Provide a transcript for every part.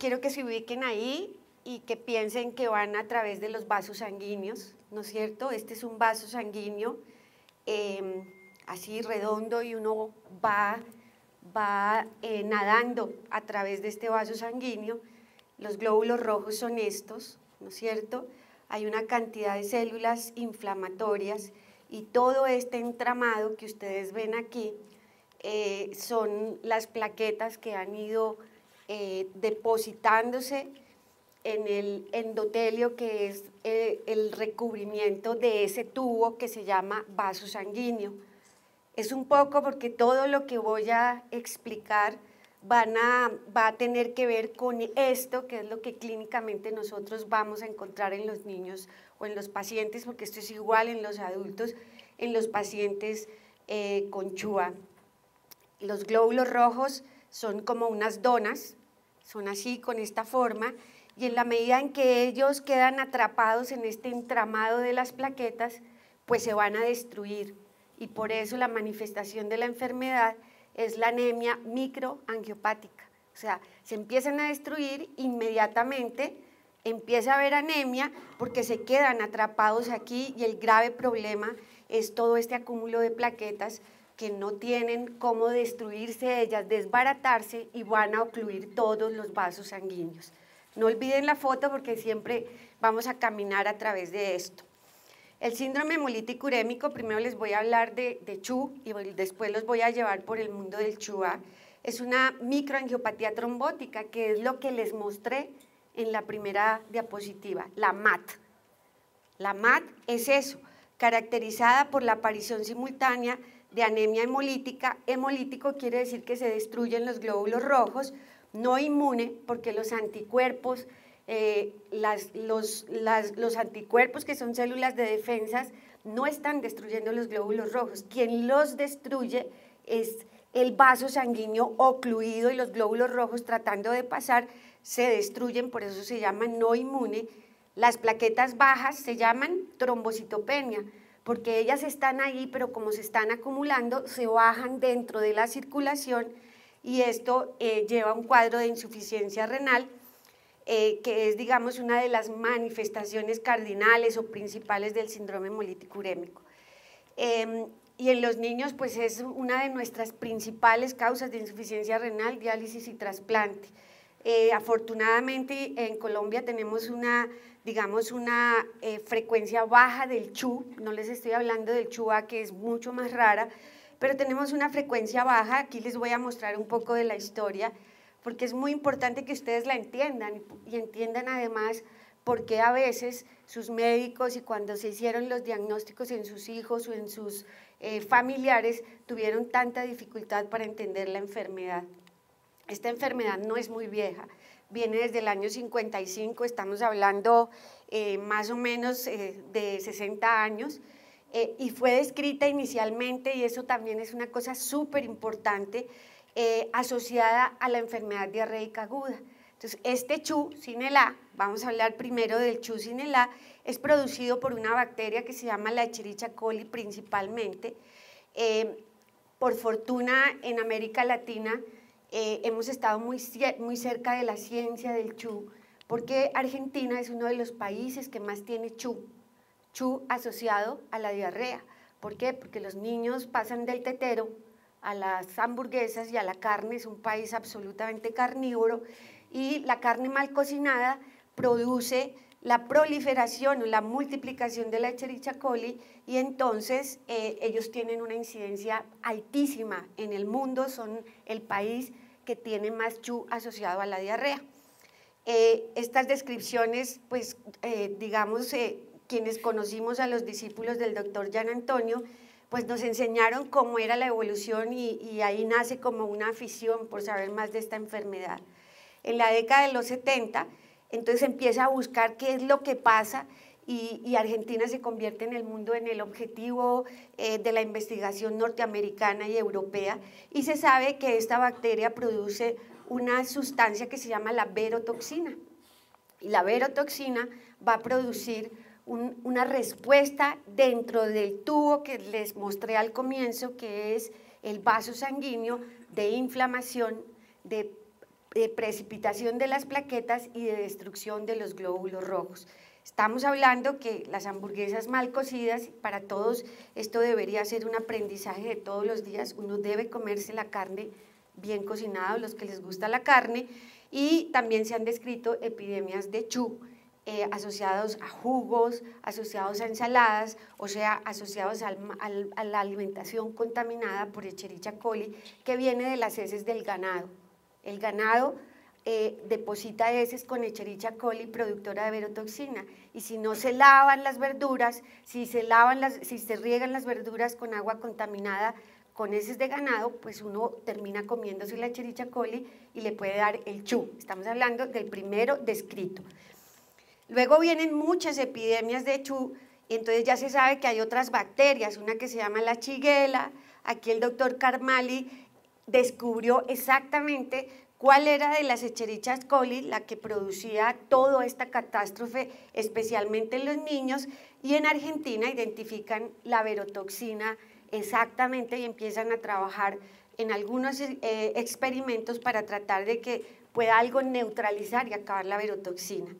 quiero que se ubiquen ahí y que piensen que van a través de los vasos sanguíneos, ¿no es cierto? Este es un vaso sanguíneo así redondo y uno va nadando a través de este vaso sanguíneo. Los glóbulos rojos son estos, ¿no es cierto? Hay una cantidad de células inflamatorias y todo este entramado que ustedes ven aquí son las plaquetas que han ido depositándose en el endotelio, que es el recubrimiento de ese tubo que se llama vaso sanguíneo. Es un poco porque todo lo que voy a explicar va a tener que ver con esto, que es lo que clínicamente nosotros vamos a encontrar en los niños o en los pacientes, porque esto es igual en los adultos, en los pacientes con CHUA. Los glóbulos rojos son como unas donas, son así, con esta forma, y en la medida en que ellos quedan atrapados en este entramado de las plaquetas, pues se van a destruir, y por eso la manifestación de la enfermedad es la anemia microangiopática. O sea, se empiezan a destruir, inmediatamente empieza a haber anemia porque se quedan atrapados aquí, y el grave problema es todo este acúmulo de plaquetas que no tienen cómo destruirse ellas, desbaratarse, y van a ocluir todos los vasos sanguíneos. No olviden la foto porque siempre vamos a caminar a través de esto. El síndrome hemolítico urémico, primero les voy a hablar de CHU y después los voy a llevar por el mundo del CHUA. Es una microangiopatía trombótica, que es lo que les mostré en la primera diapositiva, la MAT. La MAT es eso, caracterizada por la aparición simultánea de anemia hemolítica. Hemolítico quiere decir que se destruyen los glóbulos rojos, no inmune, porque los anticuerpos, los anticuerpos, que son células de defensas, no están destruyendo los glóbulos rojos. Quien los destruye es el vaso sanguíneo ocluido, y los glóbulos rojos, tratando de pasar, se destruyen, por eso se llaman no inmune. Las plaquetas bajas se llaman trombocitopenia, porque ellas están ahí, pero como se están acumulando, se bajan dentro de la circulación, y esto lleva a un cuadro de insuficiencia renal, que es, digamos, una de las manifestaciones cardinales o principales del síndrome hemolítico urémico. Y en los niños, pues es una de nuestras principales causas de insuficiencia renal, diálisis y trasplante. Afortunadamente en Colombia tenemos una frecuencia baja del CHU, no les estoy hablando del CHUA, que es mucho más rara, pero tenemos una frecuencia baja. Aquí les voy a mostrar un poco de la historia, porque es muy importante que ustedes la entiendan, y entiendan además por qué a veces sus médicos, y cuando se hicieron los diagnósticos en sus hijos o en sus familiares, tuvieron tanta dificultad para entender la enfermedad. Esta enfermedad no es muy vieja, viene desde el año 55, estamos hablando más o menos de 60 años, y fue descrita inicialmente, y eso también es una cosa súper importante, asociada a la enfermedad diarreica aguda. Entonces, este CHU sin el A, vamos a hablar primero del CHU sin el A, es producido por una bacteria que se llama la Escherichia coli principalmente. Por fortuna, en América Latina hemos estado muy cerca de la ciencia del CHU, porque Argentina es uno de los países que más tiene CHU asociado a la diarrea. ¿Por qué? Porque los niños pasan del tetero a las hamburguesas y a la carne, es un país absolutamente carnívoro, y la carne mal cocinada produce la proliferación o la multiplicación de la Escherichia coli, y entonces ellos tienen una incidencia altísima en el mundo, son el país que tiene más CHU asociado a la diarrea. Estas descripciones, pues digamos, quienes conocimos a los discípulos del doctor Gian Antonio, pues nos enseñaron cómo era la evolución, y ahí nace como una afición por saber más de esta enfermedad. En la década de los 70, entonces empieza a buscar qué es lo que pasa, y Argentina se convierte en el mundo en el objetivo de la investigación norteamericana y europea, y se sabe que esta bacteria produce una sustancia que se llama la verotoxina, y la verotoxina va a producir una respuesta dentro del tubo que les mostré al comienzo, que es el vaso sanguíneo, de inflamación, de de precipitación de las plaquetas y de destrucción de los glóbulos rojos. Estamos hablando que las hamburguesas mal cocidas, para todos esto debería ser un aprendizaje de todos los días, uno debe comerse la carne bien cocinada, los que les gusta la carne, y también se han descrito epidemias de CHU asociados a jugos, asociados a ensaladas, o sea, asociados a la alimentación contaminada por Escherichia coli, que viene de las heces del ganado. El ganado deposita heces con Escherichia coli, productora de verotoxina, y si no se lavan las verduras, si se riegan las verduras con agua contaminada con heces de ganado, pues uno termina comiéndose la Escherichia coli y le puede dar el CHU. Estamos hablando del primero descrito. Luego vienen muchas epidemias de CHU, y entonces ya se sabe que hay otras bacterias, una que se llama la Shigella. Aquí el doctor Carmali descubrió exactamente cuál era de las Escherichia coli la que producía toda esta catástrofe, especialmente en los niños, y en Argentina identifican la verotoxina exactamente y empiezan a trabajar en algunos experimentos para tratar de que pueda algo neutralizar y acabar la verotoxina.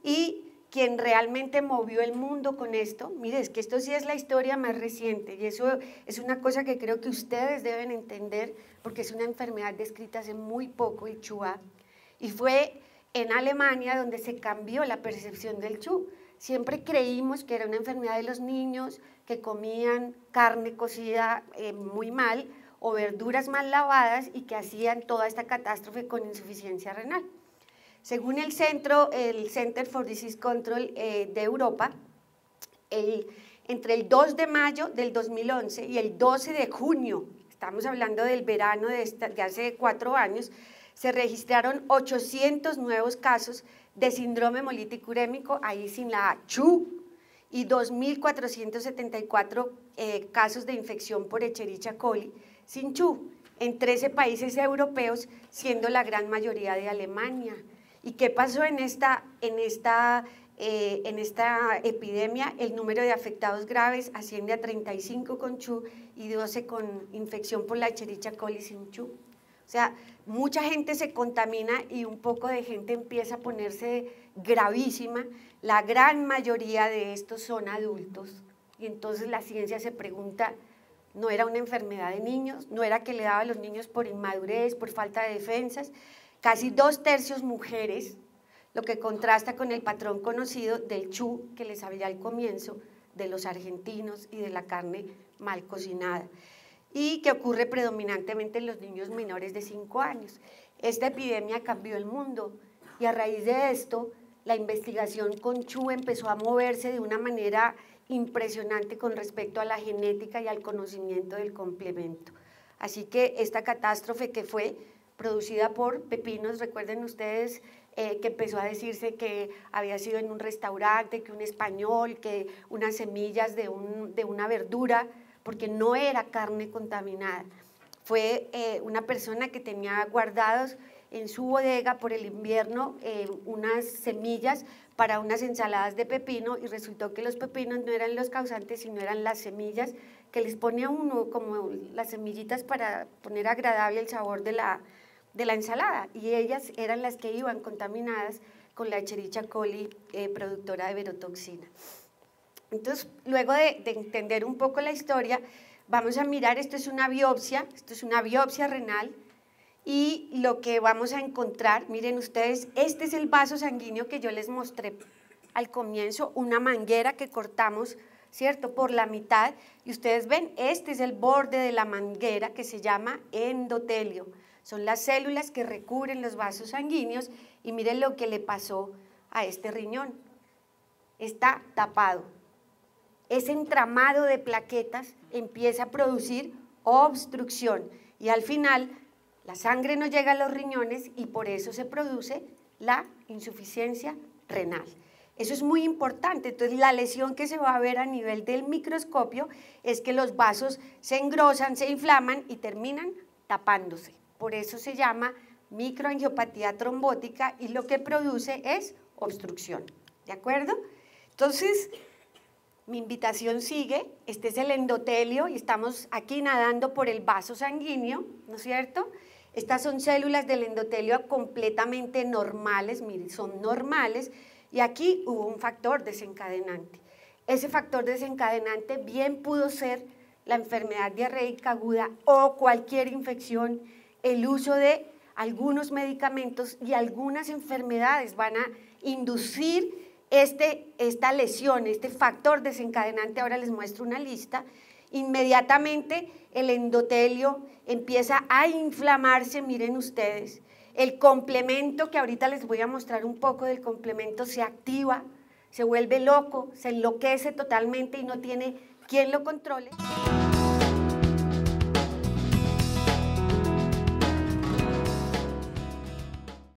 Y quien realmente movió el mundo con esto, mire, es que esto sí es la historia más reciente y eso es una cosa que creo que ustedes deben entender porque es una enfermedad descrita hace muy poco, el CHUA, y fue en Alemania donde se cambió la percepción del CHU. Siempre creímos que era una enfermedad de los niños que comían carne cocida muy mal o verduras mal lavadas y que hacían toda esta catástrofe con insuficiencia renal. Según el Center for Disease Control de Europa, entre el 2 de mayo del 2011 y el 12 de junio, estamos hablando del verano de hace 4 años, se registraron 800 nuevos casos de síndrome hemolítico urémico, ahí sin la CHU, y 2.474 casos de infección por Escherichia coli sin CHU, en 13 países europeos, siendo la gran mayoría de Alemania. ¿Y qué pasó en esta epidemia? El número de afectados graves asciende a 35 con CHU y 12 con infección por la Escherichia coli sin CHU. O sea, mucha gente se contamina y un poco de gente empieza a ponerse gravísima. La gran mayoría de estos son adultos y entonces la ciencia se pregunta, ¿no era una enfermedad de niños? ¿No era que le daba a los niños por inmadurez, por falta de defensas? Casi 2/3 mujeres, lo que contrasta con el patrón conocido del CHU que les hablé al comienzo, de los argentinos y de la carne mal cocinada, y que ocurre predominantemente en los niños menores de 5 años. Esta epidemia cambió el mundo y a raíz de esto la investigación con CHU empezó a moverse de una manera impresionante con respecto a la genética y al conocimiento del complemento. Así que esta catástrofe que fue producida por pepinos, recuerden ustedes que empezó a decirse que había sido en un restaurante, que un español, que unas semillas de una verdura, porque no era carne contaminada. Fue una persona que tenía guardados en su bodega por el invierno unas semillas para unas ensaladas de pepino y resultó que los pepinos no eran los causantes, sino eran las semillas que les pone a uno como las semillitas para poner agradable el sabor de la ensalada, y ellas eran las que iban contaminadas con la Escherichia coli productora de verotoxina. Entonces, luego de entender un poco la historia, vamos a mirar, esto es una biopsia renal, y lo que vamos a encontrar, miren ustedes, este es el vaso sanguíneo que yo les mostré al comienzo, una manguera que cortamos, ¿cierto?, por la mitad, y ustedes ven, este es el borde de la manguera que se llama endotelio. Son las células que recubren los vasos sanguíneos y miren lo que le pasó a este riñón. Está tapado. Ese entramado de plaquetas empieza a producir obstrucción y al final la sangre no llega a los riñones y por eso se produce la insuficiencia renal. Eso es muy importante. Entonces la lesión que se va a ver a nivel del microscopio es que los vasos se engrosan, se inflaman y terminan tapándose. Por eso se llama microangiopatía trombótica y lo que produce es obstrucción, ¿de acuerdo? Entonces, mi invitación sigue, este es el endotelio y estamos aquí nadando por el vaso sanguíneo, ¿no es cierto? Estas son células del endotelio completamente normales, miren, son normales, y aquí hubo un factor desencadenante. Ese factor desencadenante bien pudo ser la enfermedad diarreica aguda o cualquier infección, el uso de algunos medicamentos y algunas enfermedades van a inducir esta lesión, este factor desencadenante. Ahora les muestro una lista. Inmediatamente el endotelio empieza a inflamarse, miren ustedes, el complemento, que ahorita les voy a mostrar un poco del complemento, se activa, se vuelve loco, se enloquece totalmente y no tiene quien lo controle.